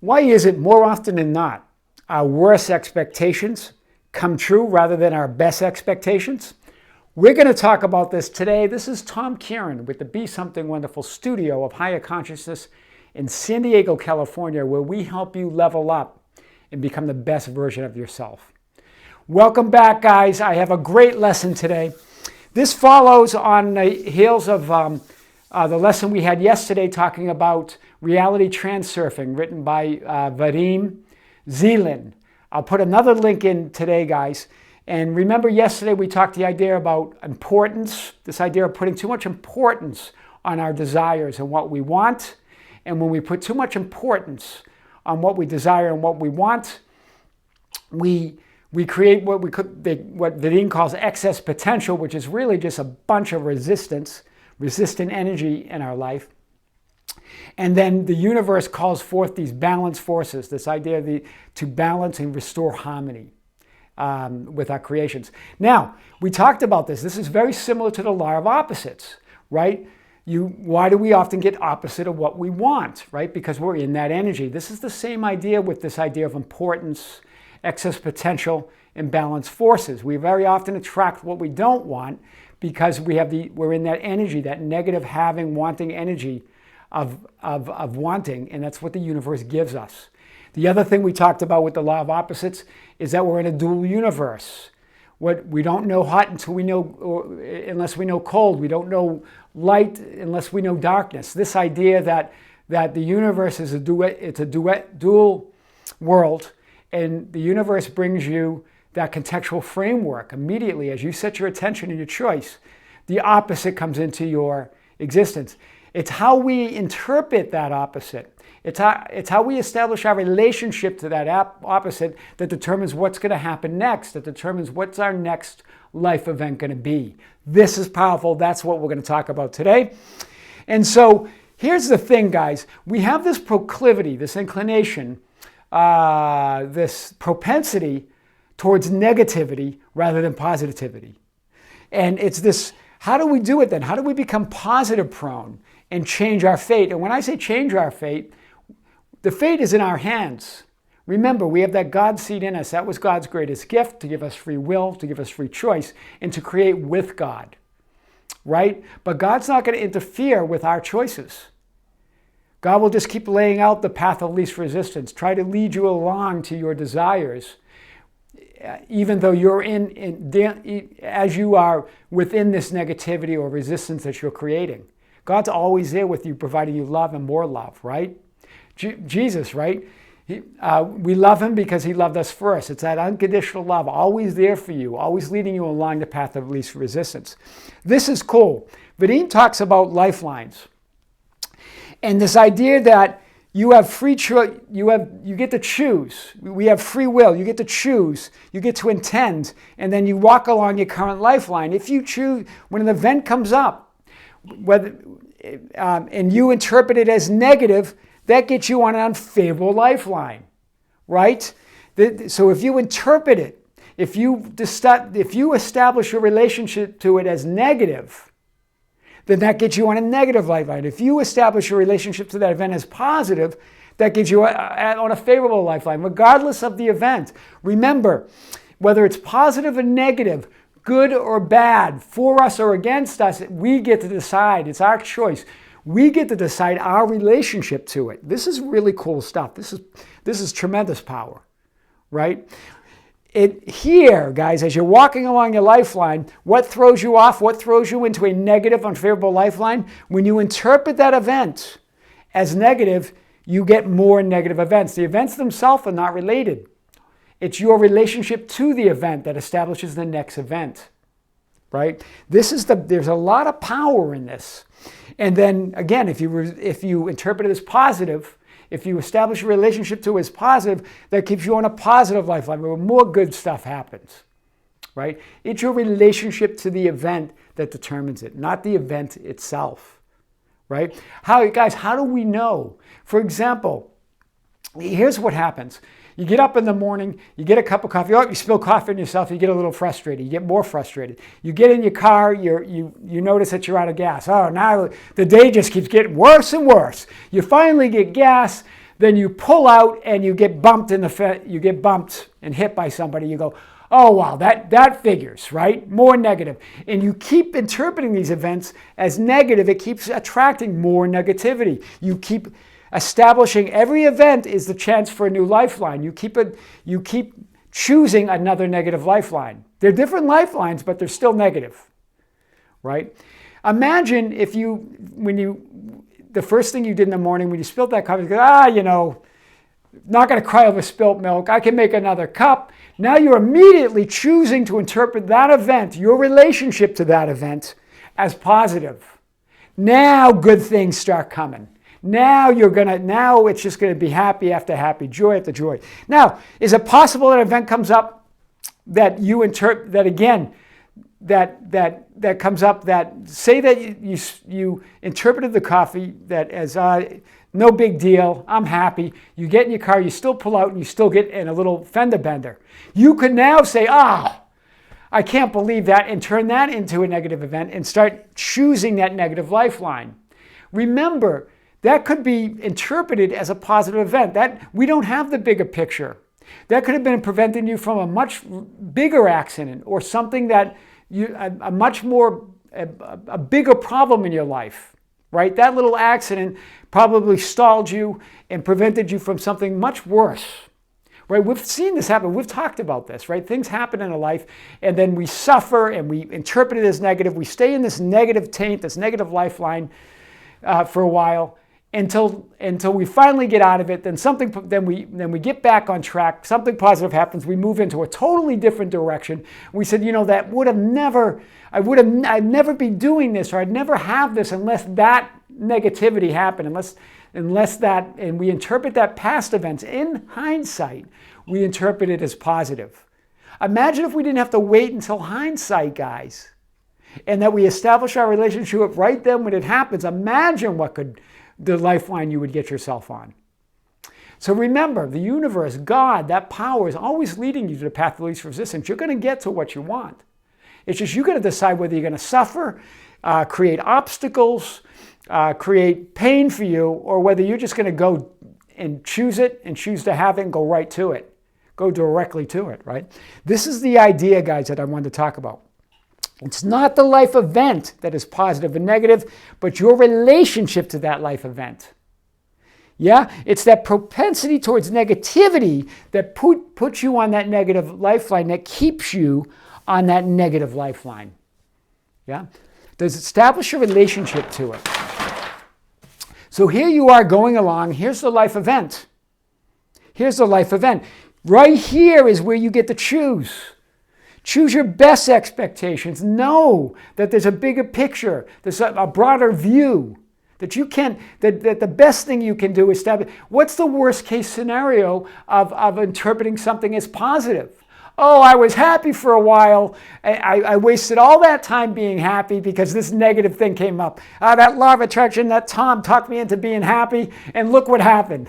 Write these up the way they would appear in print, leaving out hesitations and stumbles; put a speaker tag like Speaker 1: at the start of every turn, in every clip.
Speaker 1: Why is it more often than not our worst expectations come true rather than our best expectations? We're going to talk about this today. This is Tom Kieran with the Be Something Wonderful studio of Higher Consciousness in San Diego, California, where we help you level up and become the best version of yourself. Welcome back, guys. I have a great lesson today. This follows on the heels of the lesson we had yesterday talking about Reality Transurfing, written by Vadim Zeland. I'll put another link in today, guys. And remember yesterday we talked the idea about importance, this idea of putting too much importance on our desires and what we want. And when we put too much importance on what we desire and what we want, we create what Vadim calls excess potential, which is really just a bunch of resistant energy in our life. And then the universe calls forth these balance forces, this idea to balance and restore harmony with our creations. Now, we talked about this. This is very similar to the law of opposites, right? Why do we often get opposite of what we want, right? Because we're in that energy. This is the same idea with this idea of importance, excess potential, and balance forces. We very often attract what we don't want because we're in that energy, that negative having, wanting energy of wanting, and that's what the universe gives us. The other thing we talked about with the law of opposites is that we're in a dual universe. What we don't know hot unless we know cold. We don't know light unless we know darkness. This idea that the universe is a dual world, and the universe brings you that contextual framework immediately as you set your attention and your choice. The opposite comes into your existence. It's how we interpret that opposite. It's how we establish our relationship to that opposite that determines what's going to happen next, that determines what's our next life event going to be. This is powerful. That's what we're going to talk about today. And so here's the thing, guys. We have this proclivity, this inclination, this propensity towards negativity rather than positivity. And it's this, how do we do it then? How do we become positive prone and change our fate? And when I say change our fate, the fate is in our hands. Remember, we have that God seed in us. That was God's greatest gift, to give us free will, to give us free choice, and to create with God, right? But God's not going to interfere with our choices. God will just keep laying out the path of least resistance, try to lead you along to your desires, even though you're as you are within this negativity or resistance that you're creating. God's always there with you, providing you love and more love, right? Jesus, right? We love him because he loved us first. It's that unconditional love, always there for you, always leading you along the path of least resistance. This is cool. Vadim talks about lifelines. And this idea that you have free choice, you get to choose. We have free will. You get to choose. You get to intend, and then you walk along your current lifeline. If you choose, when an event comes up, and you interpret it as negative, that gets you on an unfavorable lifeline, right? So if you interpret it, if you establish your relationship to it as negative, then that gets you on a negative lifeline. If you establish your relationship to that event as positive, that gives you on a favorable lifeline, regardless of the event. Remember, whether it's positive or negative, good or bad, for us or against us, we get to decide. It's our choice. We get to decide our relationship to it. This is really cool stuff. This is tremendous power, right? Here, guys, as you're walking along your lifeline, what throws you off? What throws you into a negative, unfavorable lifeline? When you interpret that event as negative, you get more negative events. The events themselves are not related. It's your relationship to the event that establishes the next event, right? There's a lot of power in this. And then, again, if you interpret it as positive, if you establish a relationship to it as positive, that keeps you on a positive lifeline where more good stuff happens, right? It's your relationship to the event that determines it, not the event itself, right? How do we know? For example, here's what happens. You get up in the morning, you get a cup of coffee, you spill coffee on yourself, you get a little frustrated, you get more frustrated. You get in your car, you notice that you're out of gas. Oh, now the day just keeps getting worse and worse. You finally get gas, then you pull out and you get bumped you get bumped and hit by somebody. You go, oh wow, that figures, right? More negative. And you keep interpreting these events as negative. It keeps attracting more negativity. You keep establishing every event is the chance for a new lifeline. You keep choosing another negative lifeline. They're different lifelines, but they're still negative, right? Imagine if the first thing you did in the morning when you spilled that coffee, you go, not going to cry over spilt milk. I can make another cup. Now you're immediately choosing to interpret that event, your relationship to that event, as positive. Now good things start coming. Now it's just going to be happy after happy, joy after joy. Now, is it possible that an event comes up that you interpret, that again, that comes up that, say that you interpreted the coffee that as no big deal, I'm happy. You get in your car, you still pull out and you still get in a little fender bender. You could now say, I can't believe that, and turn that into a negative event and start choosing that negative lifeline. Remember, that could be interpreted as a positive event. That we don't have the bigger picture. That could have been preventing you from a much bigger accident or something that a bigger problem in your life, right? That little accident probably stalled you and prevented you from something much worse, right? We've seen this happen. We've talked about this, right? Things happen in a life and then we suffer and we interpret it as negative. We stay in this negative taint, this negative lifeline for a while until we finally get out of it. Then we get back on track. Something positive happens. We move into a totally different direction. We said, that I'd never be doing this, or I'd never have this unless that negativity happened, unless that, and we interpret that past events in hindsight, we interpret it as positive. Imagine if we didn't have to wait until hindsight, guys, and that we establish our relationship right then when it happens. Imagine the lifeline you would get yourself on. So remember, the universe, God, that power is always leading you to the path of least resistance. You're going to get to what you want. It's just you're going to decide whether you're going to suffer, create obstacles, create pain for you, or whether you're just going to go and choose it and choose to have it and go right to it. Go directly to it, right? This is the idea, guys, that I wanted to talk about. It's not the life event that is positive and negative, but your relationship to that life event. Yeah? It's that propensity towards negativity that puts you on that negative lifeline, that keeps you on that negative lifeline. Yeah? Does establish a relationship to it. So here you are going along. Here's the life event. Here's the life event. Right here is where you get to choose. Choose your best expectations. Know that there's a bigger picture. There's a broader view. That the best thing you can do is establish, what's the worst case scenario of interpreting something as positive? Oh, I was happy for a while. I wasted all that time being happy because this negative thing came up. That law of attraction, that Tom talked me into being happy, and look what happened.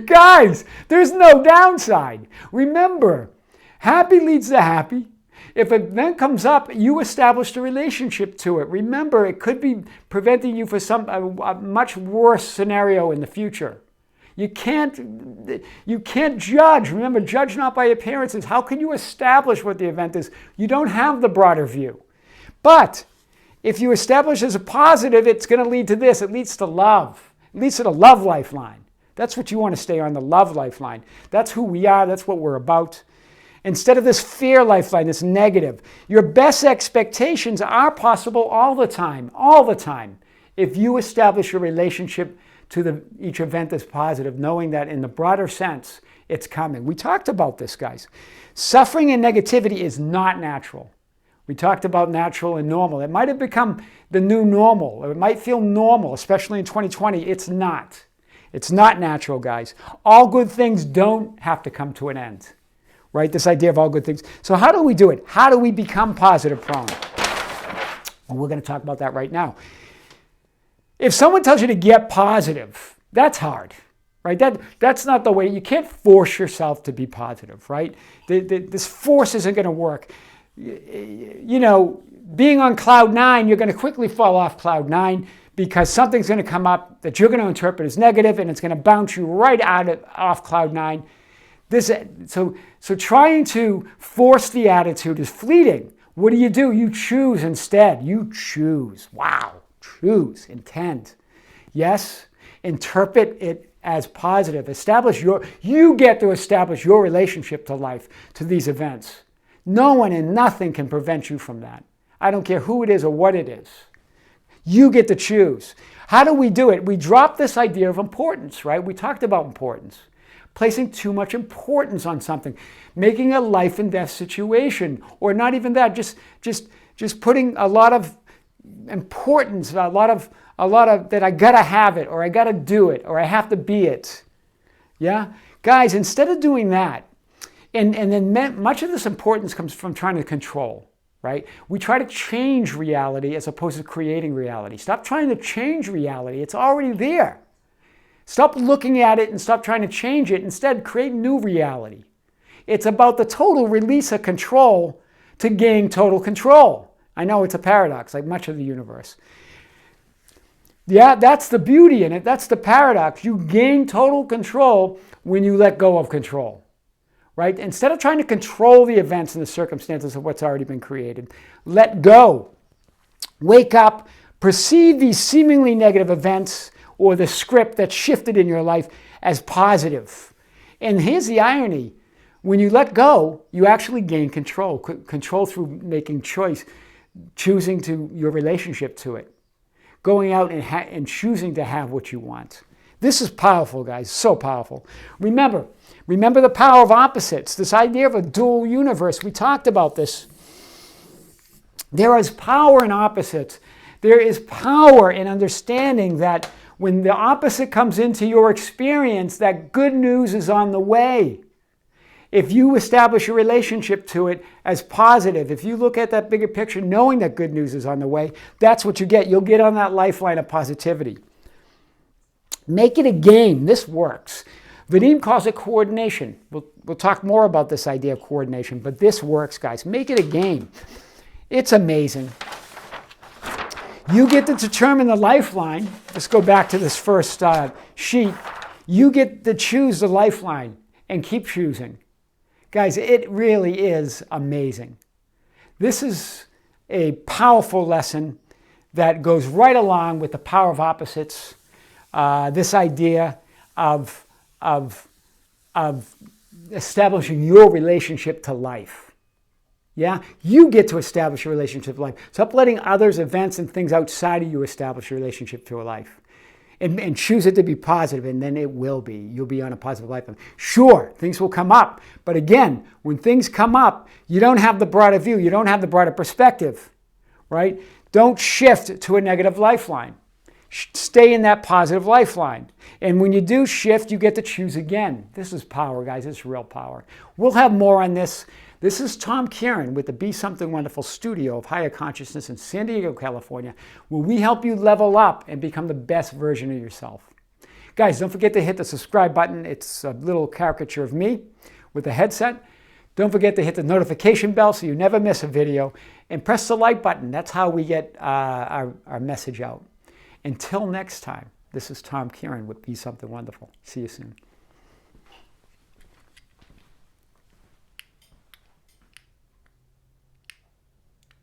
Speaker 1: Guys, there's no downside. Remember, happy leads to happy. If an event comes up, you established a relationship to it. Remember, it could be preventing you from a much worse scenario in the future. You can't judge. Remember, judge not by appearances. How can you establish what the event is? You don't have the broader view. But if you establish as a positive, it's going to lead to this. It leads to love. It leads to the love lifeline. That's what you want to stay on, the love lifeline. That's who we are. That's what we're about. Instead of this fear lifeline, this negative. Your best expectations are possible all the time, if you establish a relationship to each event as positive, knowing that in the broader sense, it's coming. We talked about this, guys. Suffering and negativity is not natural. We talked about natural and normal. It might have become the new normal, or it might feel normal, especially in 2020. It's not. It's not natural, guys. All good things don't have to come to an end, right? This idea of all good things. So how do we do it? How do we become positive prone? Well, we're going to talk about that right now. If someone tells you to get positive, that's hard, right? That's not the way. You can't force yourself to be positive, right? This force isn't going to work. Being on cloud nine, you're going to quickly fall off cloud nine because something's going to come up that you're going to interpret as negative, and it's going to bounce you right off cloud nine. So trying to force the attitude is fleeting. What do? You choose instead. You choose. Wow. Choose. Intent. Yes. Interpret it as positive. You get to establish your relationship to life, to these events. No one and nothing can prevent you from that. I don't care who it is or what it is. You get to choose. How do we do it? We drop this idea of importance, right? We talked about importance. Placing too much importance on something, making a life and death situation, or not even that, just putting a lot of importance, a lot of that I gotta have it, or I gotta do it, or I have to be it. Yeah? Guys, instead of doing that, and then much of this importance comes from trying to control, right? We try to change reality as opposed to creating reality. Stop trying to change reality. It's already there. Stop looking at it and stop trying to change it. Instead, create new reality. It's about the total release of control to gain total control. I know it's a paradox, like much of the universe. Yeah, that's the beauty in it. That's the paradox. You gain total control when you let go of control, right? Instead of trying to control the events and the circumstances of what's already been created, let go. Wake up, perceive these seemingly negative events or the script that's shifted in your life as positive. And here's the irony. When you let go, you actually gain control. Control through making choice, choosing to your relationship to it. Going out and choosing to have what you want. This is powerful, guys, so powerful. Remember the power of opposites, this idea of a dual universe. We talked about this. There is power in opposites. There is power in understanding that when the opposite comes into your experience, that good news is on the way. If you establish a relationship to it as positive, if you look at that bigger picture knowing that good news is on the way, that's what you get. You'll get on that lifeline of positivity. Make it a game. This works. Vadim calls it coordination. We'll talk more about this idea of coordination, but this works, guys. Make it a game. It's amazing. You get to determine the lifeline. Let's go back to this first sheet. You get to choose the lifeline and keep choosing. Guys, it really is amazing. This is a powerful lesson that goes right along with the power of opposites. This idea of establishing your relationship to life. Yeah? You get to establish a relationship to life. Stop letting others, events, and things outside of you establish a relationship to a life. And choose it to be positive, and then it will be. You'll be on a positive life. Sure, things will come up. But again, when things come up, you don't have the broader view. You don't have the broader perspective, right? Don't shift to a negative lifeline. Stay in that positive lifeline. And when you do shift, you get to choose again. This is power, guys. It's real power. We'll have more on this. This is Tom Kieran with the Be Something Wonderful studio of Higher Consciousness in San Diego, California, where we help you level up and become the best version of yourself. Guys, don't forget to hit the subscribe button. It's a little caricature of me with a headset. Don't forget to hit the notification bell so you never miss a video. And press the like button. That's how we get our message out. Until next time, this is Tom Kieran with Be Something Wonderful. See you soon.